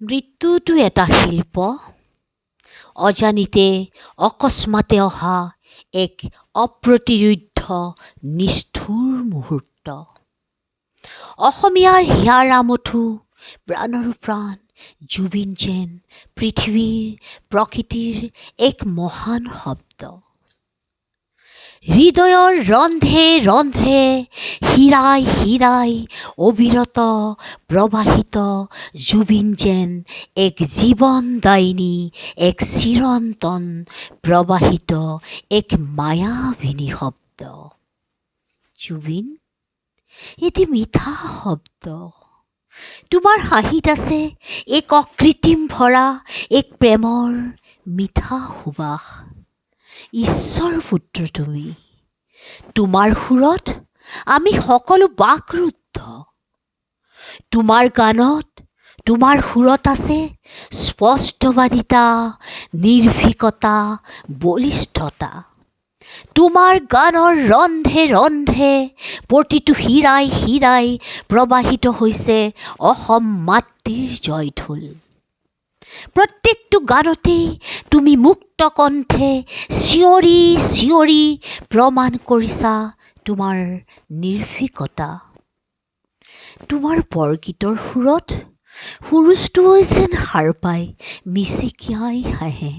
মৃত্যুটো এটা শিল্প, অজানিতে অকস্মাতে অহা এক অপ্ৰতিৰোধ্য নিষ্ঠুৰ মুহূৰ্ত। অসমীয়াৰ হিয়াৰ আমঠু প্ৰাণৰো প্ৰাণ জুবিন যেন পৃথিৱীৰ প্ৰকৃতিৰ এক মহান শব্দ। হৃদয়ৰ ৰন্ধ্ৰে ৰন্ধ্ৰে হীৰাই হীৰাই অবিৰত প্ৰবাহিত জুবিন যেন এক জীৱনদায়িনী, এক চিৰন্তন প্ৰবাহিত এক মায়াবিনী শব্দ। জুবিন এটি মিঠা শব্দ। তোমাৰ হাঁহিত আছে এক অকৃত্ৰিম ভৰা এক প্ৰেমৰ মিঠা সুবাস। ঈশ্বৰ পুত্ৰ তুমি, তোমাৰ সুৰত আমি সকলো বাকৰুদ্ধ। তোমাৰ গানত, তোমাৰ সুৰত আছে স্পষ্টবাদিতা, নিৰ্ভীকতা, বলিষ্ঠতা। তোমাৰ গানৰ ৰন্ধে ৰন্ধে প্ৰতিটো হীৰাই হীৰাই প্ৰবাহিত হৈছে অসম মাতৃৰ জয়ঢোল। প্ৰত্যেকটো গানতেই তুমি মুক্ত কণ্ঠে চিঞৰি চিঞৰি প্ৰমাণ কৰিছা তোমাৰ নিৰ্ভীকতা। তোমাৰ বৰগীতৰ সুৰত সুৰুজটোও যেন সাৰ পাই মিচিকিয়াই হাঁহে।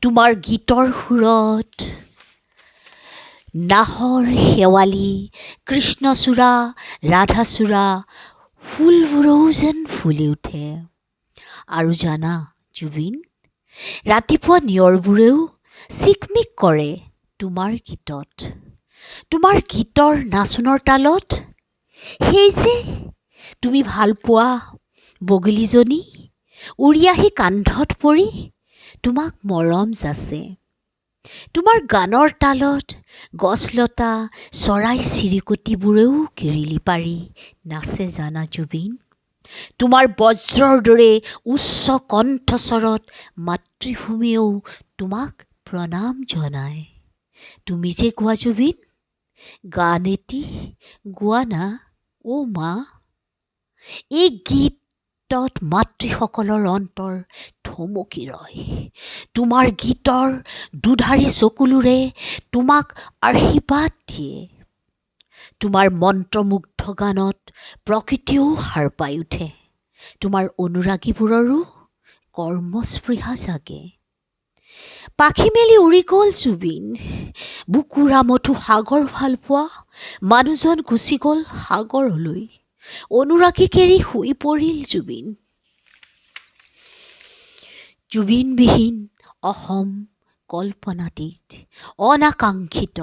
তোমাৰ গীতৰ সুৰত নাহৰ, শেৱালি, কৃষ্ণচূড়া, ৰাধাচূড়া ফুলবোৰো যেন ফুলি উঠে। আৰু জানা জুবিন, ৰাতিপুৱা নিয়ৰবোৰেও চিকমিক কৰে তোমাৰ গীতত। তোমাৰ গীতৰ নাচনৰ তালত সেই যে তুমি ভাল পোৱা বগলীজনী উৰি আহি কান্ধত পৰি তোমাক মৰম যাচে। তোমাৰ গানৰ তালত গছলতা, চৰাই চিৰিকটিবোৰেও কিৰিলি পাৰি নাচে জানা জুবিন। তোমাৰ বজ্ৰৰ দৰে উচ্চ কণ্ঠস্বৰত মাতৃভূমিয়েও তোমাক প্ৰণাম জনায়। তুমি যে গোৱা জুবিন, গান এটি গোৱা না অ' মা। এই গীতত মাতৃসকলৰ অন্তৰ থমকি ৰয়। তোমাৰ গীতৰ দুধাৰি চকুলোৰে তোমাক আশীৰ্বাদ দিয়ে। তোমাৰ মন্ত্ৰমুগ্ধ গানত প্ৰকৃতিয়েও সাৰ পাই উঠে। তোমাৰ অনুৰাগীবোৰৰো কৰ্মস্পৃহা জাগে। পাখি মেলি উৰি গ'ল জুবিন, বুকুৰ আমঠু সাগৰ ভাল পোৱা মানুহজন গুচি গ'ল সাগৰলৈ। অনুৰাগীক এৰি শুই পৰিল জুবিন। জুবিনবিহীন অসম কল্পনাতীত, অনাকাংক্ষিত,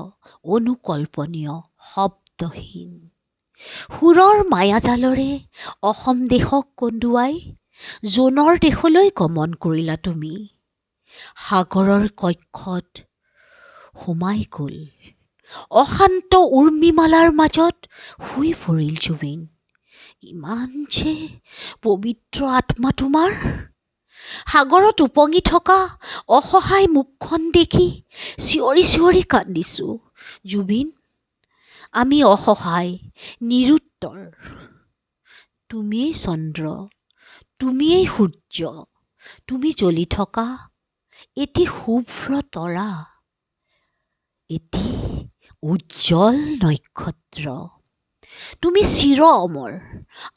অনুকল্পনীয়, শব্দহীন। সুৰৰ মায়াজালৰে অসম দেশক কন্দুৱাই জোনৰ দেশলৈ গমন কৰিলা তুমি। সাগৰৰ কক্ষত সোমাই গ'ল, অশান্ত উৰ্মিমালাৰ মাজত শুই পৰিল জুবিন। ইমান যে পবিত্ৰ আত্মা তোমাৰ। সাগৰত উপঙি থকা অসহায় মুখখন দেখি চিঞৰি চিঞৰি কান্দিছো জুবিন। আমি অসহায়, নিৰুত্তৰ। তুমিয়েই চন্দ্ৰ, তুমিয়েই সূৰ্য, তুমি জ্বলি থকা এটি শুভ্ৰ তৰা, এটি উজ্জ্বল নক্ষত্ৰ। তুমি চিৰ অমৰ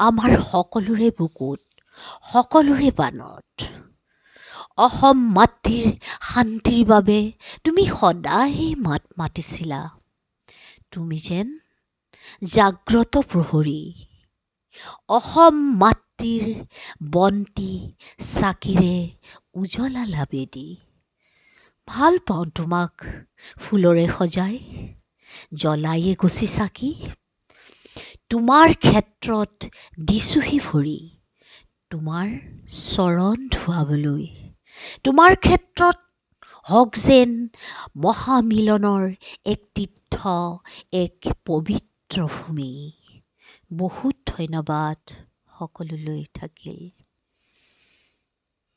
আমাৰ সকলোৰে বুকুত, সকলোৰে বানত। অসম মাতৃৰ শান্তিৰ বাবে তুমি সদায় মাত মাতিছিলা। তুমি যেন জাগ্ৰত প্ৰহৰী, অসম মাতৃৰ বন্তি চাকিৰে উজলালা বেদী। ভাল পাওঁ তোমাক ফুলৰে সজাই, জ্বলাই এগছি চাকি। তোমাৰ ক্ষেত্ৰত দিছোহি ভৰি, তোমাৰ চৰণ ধুৱাবলৈ। তোমাৰ ক্ষেত্ৰত হওক যেন মহামিলনৰ এক তীৰ্থ, এক পবিত্ৰ ভূমি। বহুত ধন্যবাদ সকলোলৈ থাকিল।